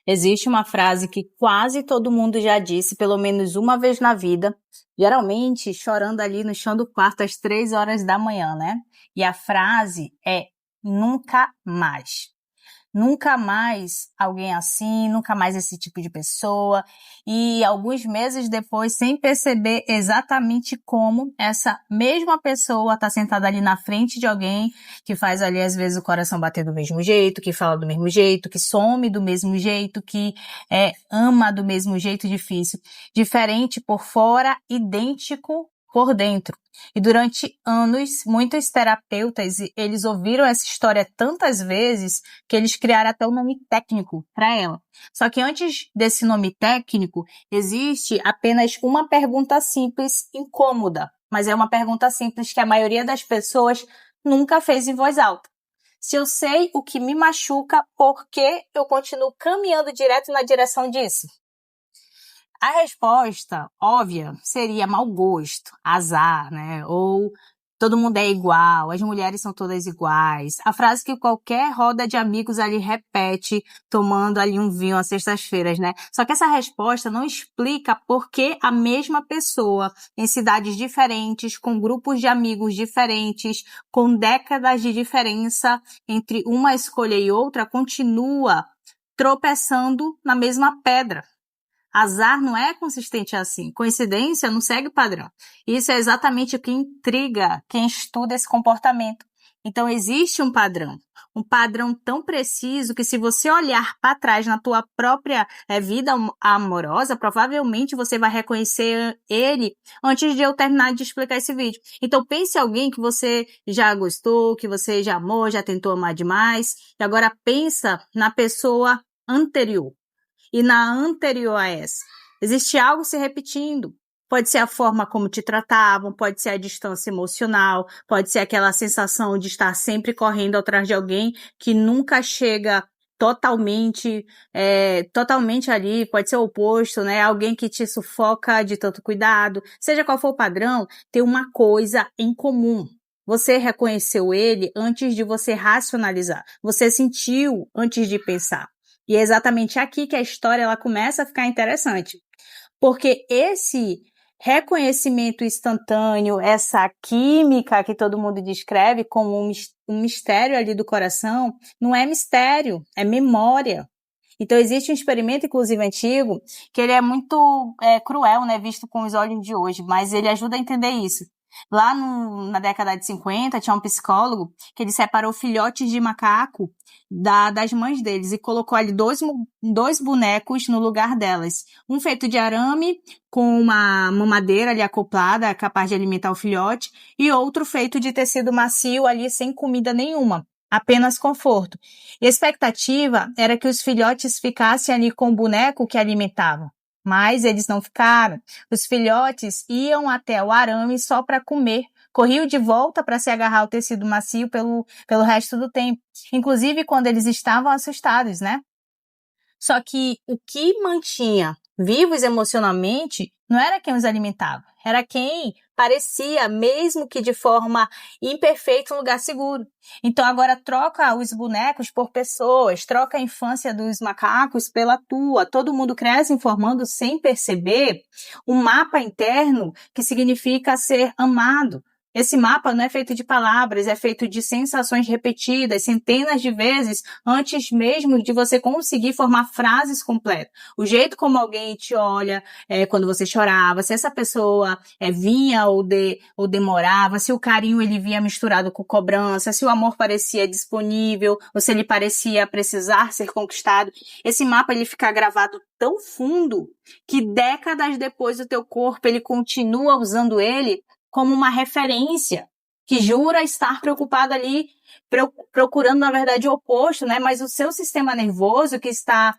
Existe uma frase que quase todo mundo já disse, pelo menos uma vez na vida, geralmente chorando ali no chão do quarto às 3 horas da manhã, né? E a frase é nunca mais. Nunca mais alguém assim, nunca mais esse tipo de pessoa. E alguns meses depois, sem perceber exatamente como essa mesma pessoa está sentada ali na frente de alguém que faz ali às vezes o coração bater do mesmo jeito, que fala do mesmo jeito, que some do mesmo jeito, que ama do mesmo jeito difícil. Diferente por fora, idêntico por dentro. E durante anos, muitos terapeutas, eles ouviram essa história tantas vezes que eles criaram até um nome técnico para ela. Só que antes desse nome técnico, existe apenas uma pergunta simples, incômoda, mas é uma pergunta simples que a maioria das pessoas nunca fez em voz alta. Se eu sei o que me machuca, por que eu continuo caminhando direto na direção disso? A resposta óbvia seria mau gosto, azar, né? Ou todo mundo é igual, as mulheres são todas iguais. A frase que qualquer roda de amigos ali repete, tomando ali um vinho às sextas-feiras, né? Só que essa resposta não explica por que a mesma pessoa, em cidades diferentes, com grupos de amigos diferentes, com décadas de diferença entre uma escolha e outra, continua tropeçando na mesma pedra. Azar não é consistente assim. Coincidência não segue padrão. Isso é exatamente o que intriga quem estuda esse comportamento. Então, existe um padrão tão preciso que se você olhar para trás na tua própria vida amorosa, provavelmente você vai reconhecer ele antes de eu terminar de explicar esse vídeo. Então, pense em alguém que você já gostou, que você já amou, já tentou amar demais, e agora pensa na pessoa anterior. E na anterior a essa, existe algo se repetindo. Pode ser a forma como te tratavam, pode ser a distância emocional, pode ser aquela sensação de estar sempre correndo atrás de alguém que nunca chega totalmente ali, pode ser o oposto, né? Alguém que te sufoca de tanto cuidado. Seja qual for o padrão, tem uma coisa em comum. Você reconheceu ele antes de você racionalizar. Você sentiu antes de pensar. E é exatamente aqui que a história ela começa a ficar interessante. Porque esse reconhecimento instantâneo, essa química que todo mundo descreve como um mistério ali do coração, não é mistério, é memória. Então existe um experimento, inclusive antigo, que ele é muito cruel, né, visto com os olhos de hoje, mas ele ajuda a entender isso. Lá na década de 50, tinha um psicólogo que ele separou filhotes de macaco das mães deles e colocou ali dois bonecos no lugar delas. Um feito de arame, com uma mamadeira ali acoplada, capaz de alimentar o filhote, e outro feito de tecido macio ali, sem comida nenhuma, apenas conforto. E a expectativa era que os filhotes ficassem ali com o boneco que alimentavam. Mas eles não ficaram. Os filhotes iam até o arame só para comer. Corriam de volta para se agarrar ao tecido macio pelo resto do tempo. Inclusive quando eles estavam assustados, né? Só que o que mantinha vivos emocionalmente não era quem os alimentava. Era quem parecia, mesmo que de forma imperfeita, um lugar seguro. Então agora troca os bonecos por pessoas, troca a infância dos macacos pela tua. Todo mundo cresce informando sem perceber um mapa interno que significa ser amado. Esse mapa não é feito de palavras, é feito de sensações repetidas, centenas de vezes, antes mesmo de você conseguir formar frases completas. O jeito como alguém te olha quando você chorava, se essa pessoa vinha ou demorava, se o carinho ele vinha misturado com cobrança, se o amor parecia disponível, ou se ele parecia precisar ser conquistado. Esse mapa ele fica gravado tão fundo que décadas depois o teu corpo ele continua usando ele como uma referência, que jura estar preocupado ali, procurando, na verdade, o oposto, né? Mas o seu sistema nervoso que está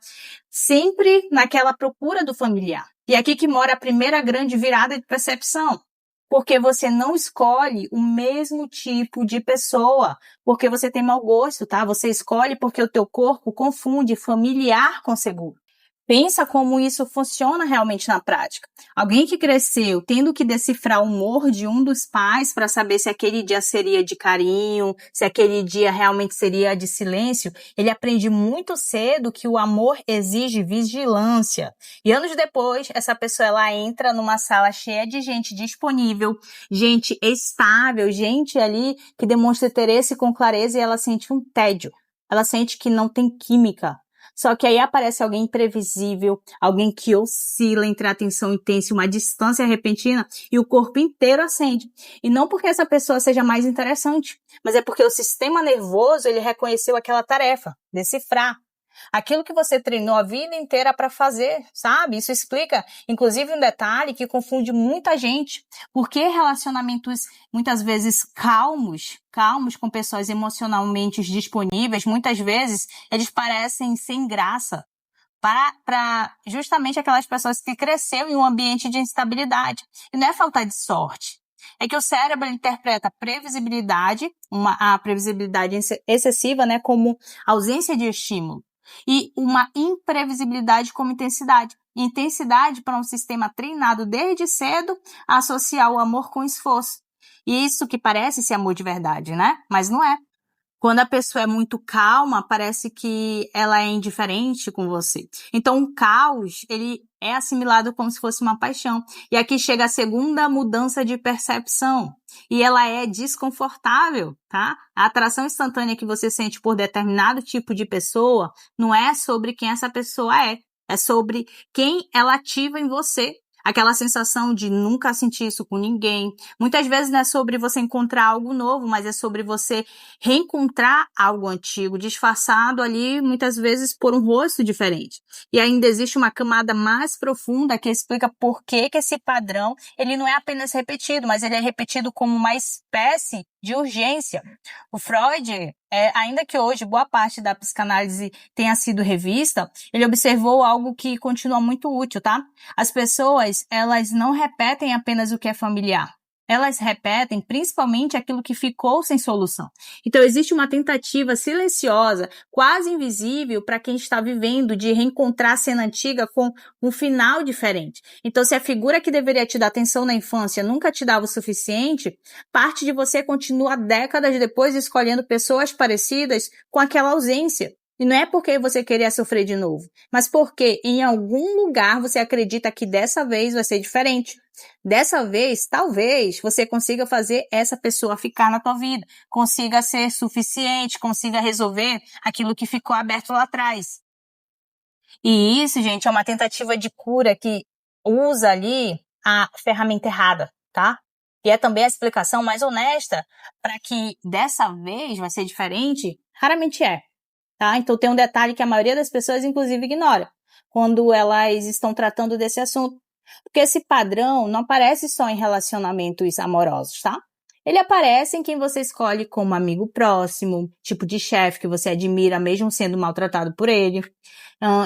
sempre naquela procura do familiar. E aqui que mora a primeira grande virada de percepção. Porque você não escolhe o mesmo tipo de pessoa, porque você tem mau gosto, tá? Você escolhe porque o teu corpo confunde familiar com seguro. Pensa como isso funciona realmente na prática. Alguém que cresceu tendo que decifrar o humor de um dos pais para saber se aquele dia seria de carinho, se aquele dia realmente seria de silêncio, ele aprende muito cedo que o amor exige vigilância. E anos depois, essa pessoa ela entra numa sala cheia de gente disponível, gente estável, gente ali que demonstra interesse com clareza e ela sente um tédio. Ela sente que não tem química. Só que aí aparece alguém imprevisível, alguém que oscila entre a atenção intensa e uma distância repentina e o corpo inteiro acende. E não porque essa pessoa seja mais interessante, mas é porque o sistema nervoso ele reconheceu aquela tarefa, decifrar. Aquilo que você treinou a vida inteira para fazer, sabe? Isso explica, inclusive, um detalhe que confunde muita gente. Por que relacionamentos muitas vezes calmos com pessoas emocionalmente disponíveis, muitas vezes eles parecem sem graça para justamente aquelas pessoas que cresceram em um ambiente de instabilidade. E não é falta de sorte. É que o cérebro interpreta previsibilidade, a previsibilidade excessiva, né, como ausência de estímulo. E uma imprevisibilidade como intensidade. Intensidade para um sistema treinado desde cedo a associar o amor com esforço. E isso que parece ser amor de verdade, né? Mas não é. Quando a pessoa é muito calma, parece que ela é indiferente com você. Então, o caos, ele é assimilado como se fosse uma paixão. E aqui chega a segunda mudança de percepção. E ela é desconfortável, tá? A atração instantânea que você sente por determinado tipo de pessoa não é sobre quem essa pessoa é. É sobre quem ela ativa em você. Aquela sensação de nunca sentir isso com ninguém. Muitas vezes não é sobre você encontrar algo novo, mas é sobre você reencontrar algo antigo, disfarçado ali, muitas vezes, por um rosto diferente. E ainda existe uma camada mais profunda que explica por que esse padrão, ele não é apenas repetido, mas ele é repetido como uma espécie de urgência. O Freud, ainda que hoje boa parte da psicanálise tenha sido revista, ele observou algo que continua muito útil, tá? As pessoas, elas não repetem apenas o que é familiar. Elas repetem principalmente aquilo que ficou sem solução. Então, existe uma tentativa silenciosa, quase invisível, para quem está vivendo, de reencontrar a cena antiga com um final diferente. Então, se a figura que deveria te dar atenção na infância nunca te dava o suficiente, parte de você continua décadas depois escolhendo pessoas parecidas com aquela ausência. E não é porque você queria sofrer de novo, mas porque em algum lugar você acredita que dessa vez vai ser diferente. Dessa vez, talvez, você consiga fazer essa pessoa ficar na tua vida, consiga ser suficiente, consiga resolver aquilo que ficou aberto lá atrás. E isso, gente, é uma tentativa de cura que usa ali a ferramenta errada, tá? E é também a explicação mais honesta para que dessa vez vai ser diferente, raramente é. Tá? Então tem um detalhe que a maioria das pessoas, inclusive, ignora quando elas estão tratando desse assunto. Porque esse padrão não aparece só em relacionamentos amorosos, tá? Ele aparece em quem você escolhe como amigo próximo, tipo de chefe que você admira mesmo sendo maltratado por ele,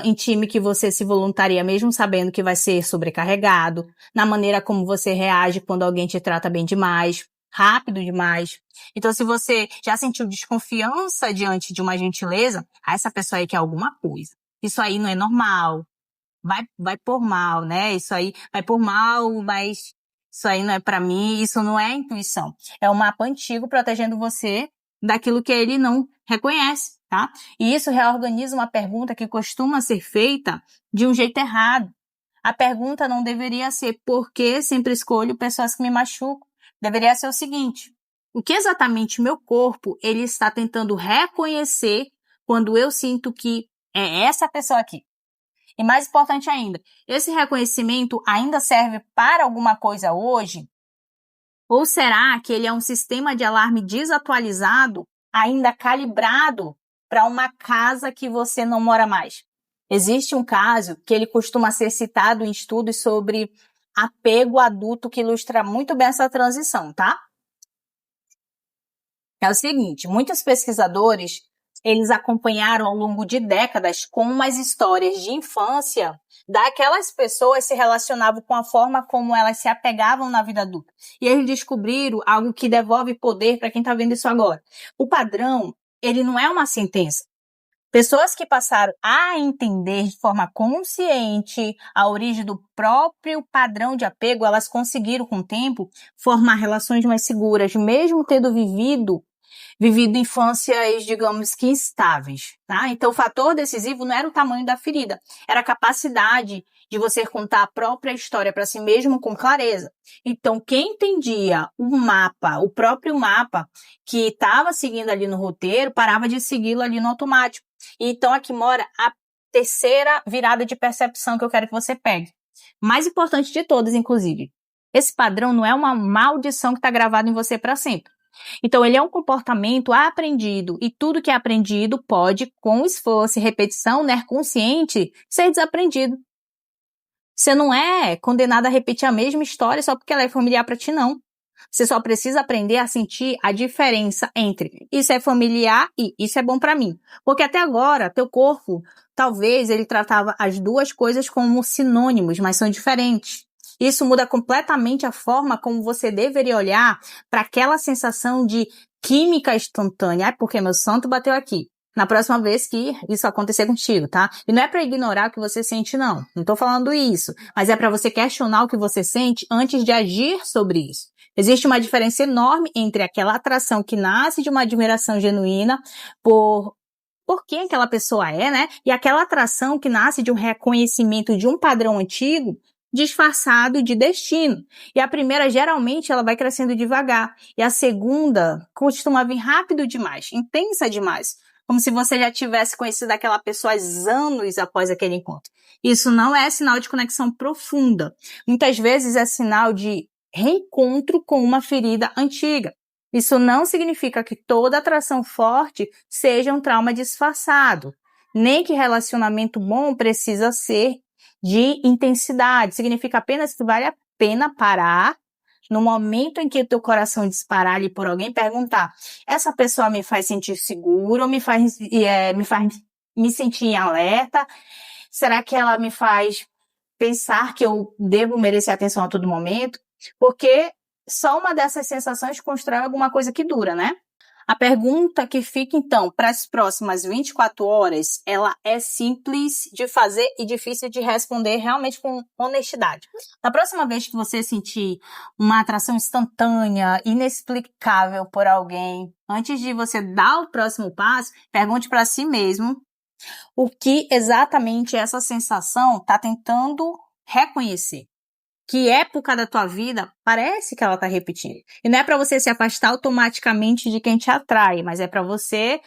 em time que você se voluntaria mesmo sabendo que vai ser sobrecarregado, na maneira como você reage quando alguém te trata bem demais, rápido demais. Então, se você já sentiu desconfiança diante de uma gentileza, essa pessoa aí quer alguma coisa. Isso aí não é normal. Vai por mal, né? Isso aí vai por mal, mas isso aí não é pra mim, isso não é intuição. É um mapa antigo protegendo você daquilo que ele não reconhece, tá? E isso reorganiza uma pergunta que costuma ser feita de um jeito errado. A pergunta não deveria ser por que sempre escolho pessoas que me machucam. Deveria ser o seguinte: o que exatamente meu corpo ele está tentando reconhecer quando eu sinto que é essa pessoa aqui? E mais importante ainda, esse reconhecimento ainda serve para alguma coisa hoje? Ou será que ele é um sistema de alarme desatualizado, ainda calibrado para uma casa que você não mora mais? Existe um caso que ele costuma ser citado em estudos sobre apego adulto que ilustra muito bem essa transição, tá? É o seguinte, muitos pesquisadores, eles acompanharam ao longo de décadas como as histórias de infância daquelas pessoas se relacionavam com a forma como elas se apegavam na vida adulta. E eles descobriram algo que devolve poder para quem está vendo isso agora. O padrão, ele não é uma sentença. Pessoas que passaram a entender de forma consciente a origem do próprio padrão de apego, elas conseguiram, com o tempo, formar relações mais seguras, mesmo tendo vivido infâncias, digamos que instáveis, tá? Então, o fator decisivo não era o tamanho da ferida, era a capacidade de você contar a própria história para si mesmo com clareza. Então, quem entendia o mapa, o próprio mapa que estava seguindo ali no roteiro, parava de segui-lo ali no automático. Então, aqui mora a terceira virada de percepção que eu quero que você pegue. Mais importante de todas, inclusive. Esse padrão não é uma maldição que está gravada em você para sempre. Então, ele é um comportamento aprendido, e tudo que é aprendido pode, com esforço e repetição, né, consciente, ser desaprendido. Você não é condenado a repetir a mesma história só porque ela é familiar para ti, não. Você só precisa aprender a sentir a diferença entre isso é familiar e isso é bom para mim. Porque até agora, teu corpo, talvez ele tratava as duas coisas como sinônimos, mas são diferentes. Isso muda completamente a forma como você deveria olhar para aquela sensação de química instantânea. É porque meu santo bateu aqui. Na próxima vez que isso acontecer contigo, tá? E não é para ignorar o que você sente, não. Não tô falando isso. Mas é para você questionar o que você sente antes de agir sobre isso. Existe uma diferença enorme entre aquela atração que nasce de uma admiração genuína por quem aquela pessoa é, né? E aquela atração que nasce de um reconhecimento de um padrão antigo disfarçado de destino. E a primeira, geralmente, ela vai crescendo devagar. E a segunda costuma vir rápido demais, intensa demais. Como se você já tivesse conhecido aquela pessoa há anos após aquele encontro. Isso não é sinal de conexão profunda. Muitas vezes é sinal de reencontro com uma ferida antiga. Isso não significa que toda atração forte seja um trauma disfarçado, nem que relacionamento bom precisa ser de intensidade. Significa apenas que vale a pena parar no momento em que o teu coração disparar ali por alguém, perguntar: essa pessoa me faz sentir seguro, ou me faz me sentir em alerta? Será que ela me faz pensar que eu devo merecer atenção a todo momento? Porque só uma dessas sensações constrói alguma coisa que dura, né? A pergunta que fica, então, para as próximas 24 horas, ela é simples de fazer e difícil de responder realmente com honestidade. Na próxima vez que você sentir uma atração instantânea, inexplicável por alguém, antes de você dar o próximo passo, pergunte para si mesmo o que exatamente essa sensação está tentando reconhecer. Que época da tua vida parece que ela tá repetindo. E não é para você se afastar automaticamente de quem te atrai, mas é para você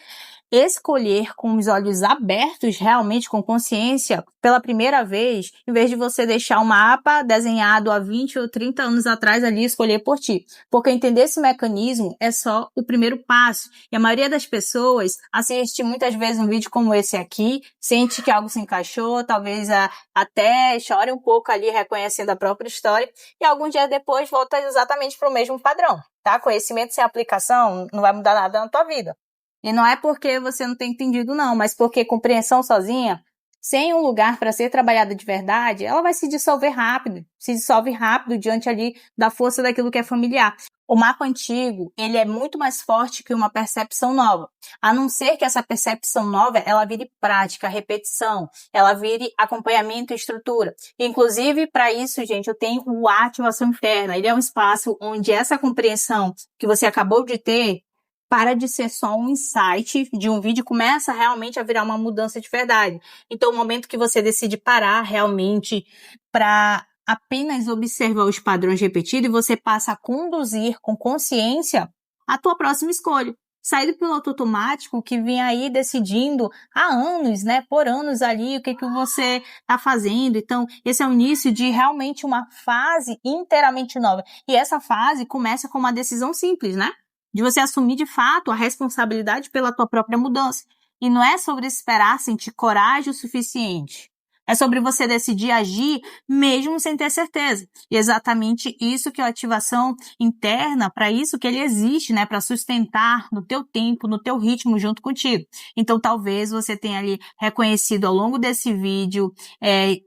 escolher com os olhos abertos, realmente com consciência, pela primeira vez, em vez de você deixar o mapa desenhado há 20 ou 30 anos atrás ali escolher por ti. Porque entender esse mecanismo é só o primeiro passo. E a maioria das pessoas assiste muitas vezes um vídeo como esse aqui, sente que algo se encaixou, talvez até chore um pouco ali reconhecendo a própria história, e alguns dias depois volta exatamente para o mesmo padrão, tá? Conhecimento sem aplicação não vai mudar nada na tua vida. E não é porque você não tem entendido, não, mas porque compreensão sozinha, sem um lugar para ser trabalhada de verdade, ela vai se dissolver rápido, se dissolve rápido diante ali da força daquilo que é familiar. O mapa antigo, ele é muito mais forte que uma percepção nova, a não ser que essa percepção nova, ela vire prática, repetição, ela vire acompanhamento e estrutura. Inclusive, para isso, gente, eu tenho o Ativação Interna, ele é um espaço onde essa compreensão que você acabou de ter, para de ser só um insight de um vídeo, começa realmente a virar uma mudança de verdade. Então, o momento que você decide parar realmente para apenas observar os padrões repetidos, e você passa a conduzir com consciência a tua próxima escolha. Sair do piloto automático que vem aí decidindo há anos, né, por anos ali, o que você está fazendo. Então, esse é o início de realmente uma fase inteiramente nova. E essa fase começa com uma decisão simples, né? De você assumir de fato a responsabilidade pela tua própria mudança. E não é sobre esperar sentir coragem o suficiente. É sobre você decidir agir mesmo sem ter certeza. E exatamente isso que é a ativação interna, para isso que ele existe, né? Para sustentar no teu tempo, no teu ritmo junto contigo. Então talvez você tenha ali reconhecido ao longo desse vídeo,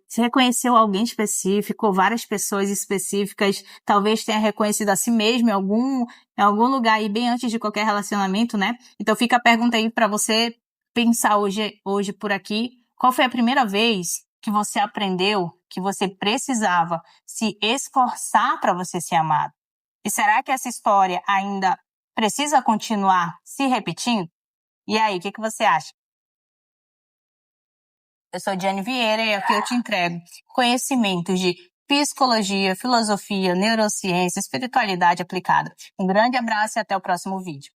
se reconheceu alguém específico, ou várias pessoas específicas, talvez tenha reconhecido a si mesmo em algum lugar aí bem antes de qualquer relacionamento, né? Então fica a pergunta aí para você pensar hoje por aqui, qual foi a primeira vez que você aprendeu que você precisava se esforçar para você ser amado? E será que essa história ainda precisa continuar se repetindo? E aí, o que você acha? Eu sou Diane Vieira e aqui eu te entrego conhecimentos de psicologia, filosofia, neurociência, espiritualidade aplicada. Um grande abraço e até o próximo vídeo.